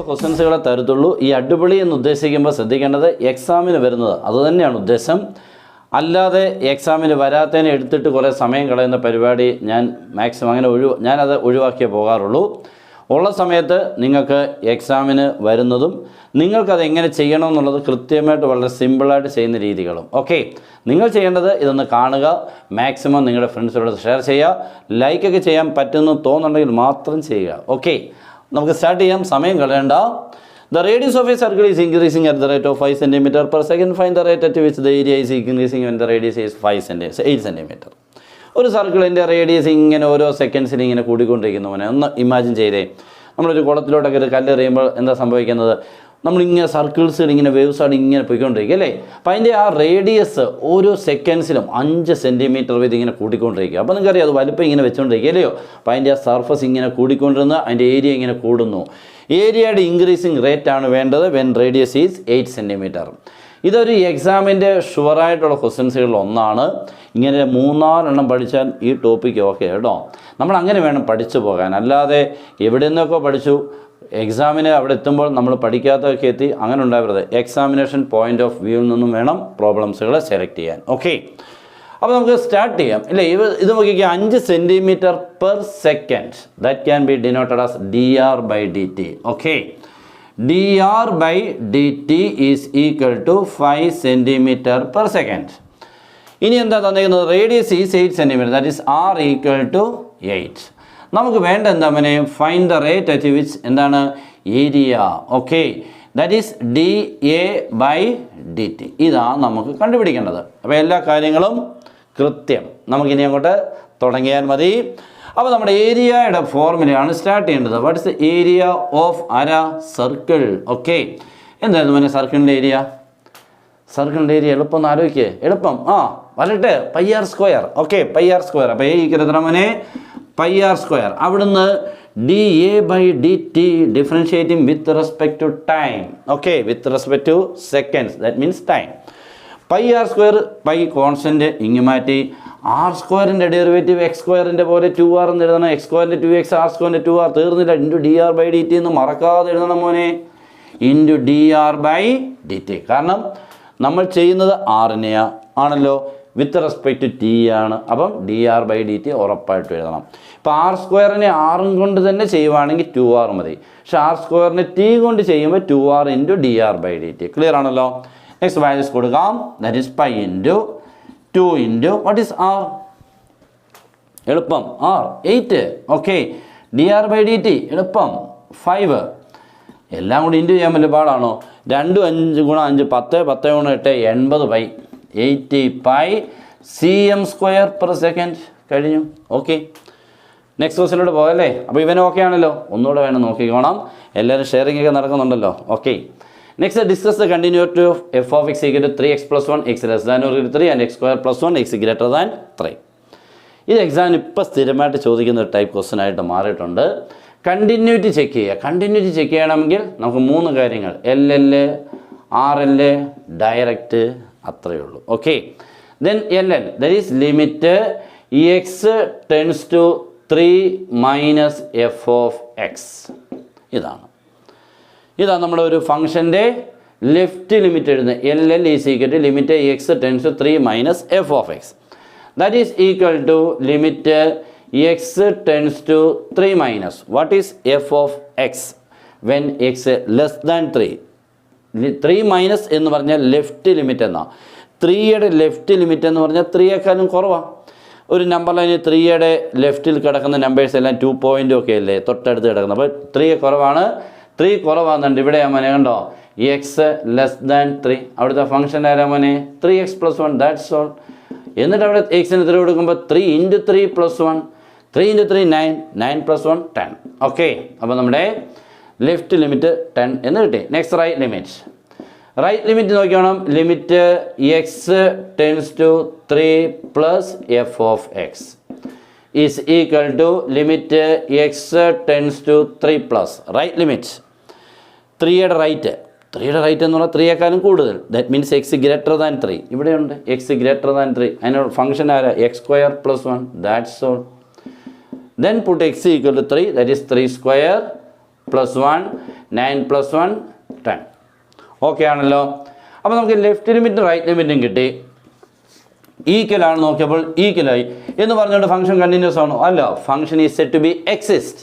ക്വസ്റ്റ്യൻസുകളെ തരത്തുള്ളൂ. ഈ അടിപൊളി എന്ന് ഉദ്ദേശിക്കുമ്പോൾ ശ്രദ്ധിക്കേണ്ടത് എക്സാമിന് വരുന്നത് അതുതന്നെയാണ് ഉദ്ദേശം. അല്ലാതെ എക്സാമിന് വരാത്തതിനെ എടുത്തിട്ട് കുറേ സമയം കളയുന്ന പരിപാടി ഞാൻ മാക്സിമം അങ്ങനെ ഞാനത് ഒഴിവാക്കിയേ പോകാറുള്ളൂ. ഉള്ള സമയത്ത് നിങ്ങൾക്ക് എക്സാമിന് വരുന്നതും നിങ്ങൾക്കത് എങ്ങനെ ചെയ്യണമെന്നുള്ളത് കൃത്യമായിട്ട് വളരെ സിമ്പിളായിട്ട് ചെയ്യുന്ന രീതികളും. ഓക്കെ, നിങ്ങൾ ചെയ്യേണ്ടത് ഇതൊന്ന് കാണുക, മാക്സിമം നിങ്ങളുടെ ഫ്രണ്ട്സിനോട് ഷെയർ ചെയ്യുക, ലൈക്കൊക്കെ ചെയ്യാൻ പറ്റുമെന്ന് തോന്നുന്നുണ്ടെങ്കിൽ മാത്രം ചെയ്യുക. ഓക്കെ, നമുക്ക് സ്റ്റാർട്ട് ചെയ്യാം, സമയം കളയണ്ട. The radius of a circle is increasing at the rate of 5 cm per second. Find the rate at which the area is increasing when the radius is 8 cm. ഒരു സർക്കിളിൻ്റെ റേഡിയസ് ഇങ്ങനെ ഓരോ സെക്കൻഡ്സിൽ ഇങ്ങനെ കൂടിക്കൊണ്ടിരിക്കുന്നു. ഒന്ന് ഇമാജിൻ ചെയ്തേ, നമ്മളൊരു കുളത്തിലോട്ടൊക്കെ ഒരു കല്ല് എറിയുമ്പോൾ എന്താ സംഭവിക്കുന്നത്? നമ്മളിങ്ങനെ സർക്കിൾസ് ഇങ്ങനെ വേവ്സാണ് ഇങ്ങനെ പോയിക്കൊണ്ടിരിക്കുക അല്ലേ? അപ്പോൾ അതിൻ്റെ ആ റേഡിയസ് ഓരോ സെക്കൻഡ്സിലും 5 സെൻറ്റിമീറ്റർ വീതം ഇങ്ങനെ കൂടിക്കൊണ്ടിരിക്കുക. അപ്പോൾ നിങ്ങൾക്കറിയാം അത് വലിപ്പം ഇങ്ങനെ വെച്ചുകൊണ്ടിരിക്കുക അല്ലയോ? അപ്പോൾ അതിൻ്റെ ആ സർഫസ് ഇങ്ങനെ കൂടിക്കൊണ്ടിരുന്ന് അതിൻ്റെ ഏരിയ ഇങ്ങനെ കൂടുന്നു. ഏരിയയുടെ ഇൻക്രീസിങ് റേറ്റ് ആണ് വേണ്ടത് വെൻ റേഡിയസ് ഈസ് 8 സെൻറ്റിമീറ്റർ. ഇതൊരു എക്സാമിൻ്റെ ഷുവറായിട്ടുള്ള ക്വസ്റ്റ്യൻസുകളിൽ ഒന്നാണ്. ഇങ്ങനെ 3-4 പഠിച്ചാൽ ഈ ടോപ്പിക്ക് ഓക്കെ കേട്ടോ. നമ്മൾ അങ്ങനെ വേണം പഠിച്ചു പോകാൻ, അല്ലാതെ എവിടെ നിന്നൊക്കെ പഠിച്ചു എക്സാമിന് അവിടെ എത്തുമ്പോൾ നമ്മൾ പഠിക്കാത്തതൊക്കെ എത്തി അങ്ങനെ ഉണ്ടാവരുത്. എക്സാമിനേഷൻ പോയിൻ്റ് ഓഫ് വ്യൂവിൽ നിന്നും വേണം പ്രോബ്ലംസുകൾ സെലക്ട് ചെയ്യാൻ. ഓക്കെ, അപ്പോൾ നമുക്ക് സ്റ്റാർട്ട് ചെയ്യാം അല്ലേ? ഇത് നോക്കിക്കുക, 5 centimetre per second, that can be denoted as dr/dt. Okay, dr/dt is equal to 5 centimetre per second. ഇനി എന്താ തന്നിരിക്കുന്നത്? Radius is 8 centimetre, that is r equal to 8. നമുക്ക് വേണ്ട എന്താ മോനെ? Find the rate at which എന്താണ് area. Okay, that is dA/dt. ഇതാണ് നമുക്ക് കണ്ടുപിടിക്കേണ്ടത്. അപ്പോൾ എല്ലാ കാര്യങ്ങളും കൃത്യം നമുക്കിനി അങ്ങോട്ട് തുടങ്ങിയാൽ മതി. അപ്പോൾ നമ്മുടെ ഏരിയയുടെ ഫോർമുലയാണ് സ്റ്റാർട്ട് ചെയ്യേണ്ടത്. What is the area of circle? Okay, എന്തായിരുന്നു മോനെ സർക്കിളിൻ്റെ ഏരിയ? സർക്കിളിൻ്റെ ഏരിയ എളുപ്പം ഒന്ന് ആലോചിക്കുക. എളുപ്പം വരട്ടെ, πr². Okay, πr². അപ്പോൾ എത്ര മോനെ? πr². അവിടുന്ന് dA/dt differentiating with respect to time. Okay, with respect to seconds, that means time. πr² pi constant ഇങ്ങ് മാറ്റി. r²ൻ്റെ ഡെറിവേറ്റീവ് x²ൻ്റെ പോലെ 2r എന്ന് എഴുതണം. x²ൻ്റെ 2x, r²ൻ്റെ 2r. തീർന്നില്ല. ഇൻറ്റു dr/dt എന്ന് മറക്കാതെ എഴുതണം മോനെ. Into dr/dt. കാരണം നമ്മൾ ചെയ്യുന്നത് r-നെ ആണല്ലോ, വിത്ത് റെസ്പെക്ട് ടു t ആണ്. അപ്പം dr/dt ഉറപ്പായിട്ട് എഴുതണം. ഇപ്പോൾ r²നെ r കൊണ്ട് തന്നെ ചെയ്യുവാണെങ്കിൽ 2r മതി. പക്ഷേ r²നെ t കൊണ്ട് ചെയ്യുമ്പോൾ 2r ഇൻറ്റു dr/dt. ക്ലിയർ ആണല്ലോ? നെക്സ്റ്റ് വാല്യൂസ് കൊടുക്കാം. That is pi into 2 into what is r? എളുപ്പം r 8. ഓക്കെ, dr/dt എളുപ്പം 5. എല്ലാം കൂടി ഇൻറ്റു ചെയ്യാൻ വലിയ പാടാണോ? 2 5 × 5 10, 10 × 8 80 pi, 80 pi cm² per second. കഴിഞ്ഞു. ഓക്കെ, നെക്സ്റ്റ് ക്വസ്റ്റിനോട് പോകല്ലേ? അപ്പോൾ ഇവൻ ഓക്കെ ആണല്ലോ? ഒന്നുകൂടെ വേണം നോക്കിക്കോണം. എല്ലാവരും ഷെയറിംഗ് ഒക്കെ നടക്കുന്നുണ്ടല്ലോ. Okay, next discuss the continuity of f of x equal to 3x plus 1 x less than or equal to 3 and x square plus 1 x greater than 3. ഇത് എക്സാമിന് ഇപ്പോൾ സ്ഥിരമായിട്ട് ചോദിക്കുന്ന ഒരു ടൈപ്പ് ക്വസ്റ്റൻ ആയിട്ട് മാറിയിട്ടുണ്ട്. കണ്ടിന്യൂറ്റി ചെക്ക് ചെയ്യുക. കണ്ടിന്യൂറ്റി ചെക്ക് ചെയ്യണമെങ്കിൽ നമുക്ക് 3 കാര്യങ്ങൾ, LL, RL, ഡയറക്റ്റ്, അത്രയേ ഉള്ളൂ. Okay, then LL, that is limit x tends to 3 minus f of x. ഇതാണ് നമ്മുടെ ഒരു ഫംഗ്ഷൻ്റെ ലെഫ്റ്റ് ലിമിറ്റ് എഴുതുന്നത്. LL is equal to limit x tends to 3 minus f of x. That is equal to limit x tends to 3 minus what is f of x when x less than 3. 3 minus എന്ന് പറഞ്ഞാൽ left limit എന്നാണ്. 3യുടെ left limit എന്ന് പറഞ്ഞാൽ 3യേക്കാളും കുറവാണ്. ഒരു number ലൈനിൽ 3യുടെ ലെഫ്റ്റിൽ കിടക്കുന്ന നമ്പേഴ്സ് എല്ലാം 2 പോയിൻ്റ് ഒക്കെ അല്ലേ തൊട്ടടുത്ത് കിടക്കുന്നത്. അപ്പോൾ 3 കുറവാണ്. 3 കുറവാകുന്നുണ്ട്. ഇവിടെ മോനെ കണ്ടോ, എക്സ് ലെസ് ദാൻ 3. അവിടുത്തെ ഫംഗ്ഷൻ ആരാ മോനെ? 3x + 1, that's all. എന്നിട്ട് അവിടെ എക്സിന് 3 കൊടുക്കുമ്പോൾ 3 × 3 + 1, 3 × 3 9, 9 + 1 10. ഓക്കെ, അപ്പോൾ നമ്മുടെ ലെഫ്റ്റ് ലിമിറ്റ് 10 എന്ന് കിട്ടി. Next right limit. Right limit നോക്കിയോണം. Limit x tends to 3 plus f of x is equal to limit x tends to 3 plus right limit 3യുടെ റൈറ്റ് എന്ന് പറഞ്ഞാൽ 3യേക്കാളും കൂടുതൽ. That means x greater than 3. ഇവിടെയുണ്ട് x greater than 3. അതിനോട് function ആരാ? x² + 1, that's all. Then put x equal to 3, that is 3² + 1. 9 + 1 10. Okay ആണല്ലോ. അപ്പോൾ നമുക്ക് ലെഫ്റ്റ് ലിമിറ്റും റൈറ്റ് ലിമിറ്റും കിട്ടി. ഈക്വൽ ആണ് നോക്കിയപ്പോൾ ഈക്വലായി എന്ന് പറഞ്ഞുകൊണ്ട് ഫംഗ്ഷൻ കണ്ടിന്യൂസ് ആണോ? അല്ല. Function is set to be exist.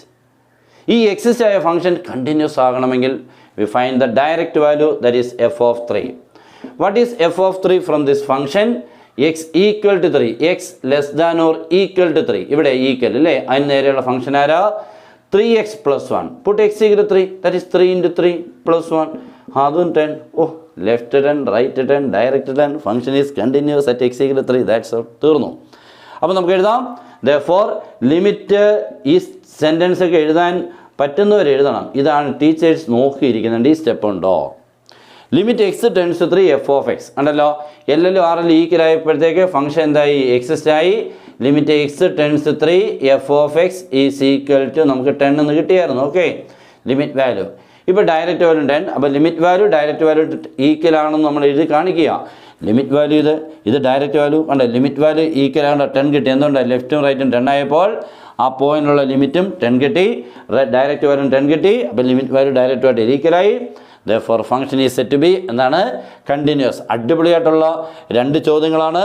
ഈ എക്സിസ്റ്റ് ആയ ഫംഗ്ഷൻ കണ്ടിന്യൂസ് ആകണമെങ്കിൽ we find the direct value, that is f of 3. What is f of 3 from this function? x equal to 3, x less than or equal to 3. ഇവിടെ equal അല്ലേ? അതിന് നേരെയുള്ള function ആരാ? 3x + 1. Put x equal to 3, that is 3 × 3 + 1. അതും 10. ഓ, left 10, right 10, direct 10. Function is continuous at x equal to 3. That's all. തീർന്നു. അപ്പോൾ നമുക്ക് എഴുതാം. therefore ലിമിറ്റ് ഈ സെൻറ്റൻസ് ഒക്കെ എഴുതാൻ പറ്റുന്നവർ എഴുതണം. ഇതാണ് ടീച്ചേഴ്സ് നോക്കിയിരിക്കുന്നുണ്ട്. ഈ സ്റ്റെപ്പ് ഉണ്ടോ? Limit x tends to 3 f of x ഉണ്ടല്ലോ. എൽ ആറിൽ ഈക്വലായപ്പോഴത്തേക്ക് ഫംഗ്ഷൻ എന്തായി? എക്സിസ്റ്റ് ആയി. Limit x tends to 3 f of x is equal to നമുക്ക് 10 എന്ന് കിട്ടിയായിരുന്നു. Okay, limit value. ഇപ്പോൾ ഡയറക്റ്റ് വാല്യൂ 10. അപ്പോൾ limit value direct value equal ആണെന്ന് നമ്മൾ എഴുതി കാണിക്കുക. ലിമിറ്റ് വാല്യൂ ഇത് ഡയറക്റ്റ് വാല്യൂ കണ്ടോ. ലിമിറ്റ് വാല്യൂ ഈക്വൽ ആകേണ്ട 10 കിട്ടി. എന്തുകൊണ്ടാണ്? ലെഫ്റ്റും റൈറ്റും 10 ആയപ്പോൾ ആ പോയിന്റിലുള്ള ലിമിറ്റും 10 കിട്ടി, ഡയറക്റ്റ് വാല്യൂ 10 കിട്ടി. അപ്പോൾ ലിമിറ്റ് വാല്യൂ ഡയറക്റ്റ് ആയിട്ട് ഈക്വലായി. therefore function is set to be എന്താണ്? കണ്ടിന്യൂസ്. അടിപൊളിയായിട്ടുള്ള 2 ചോദ്യങ്ങളാണ്.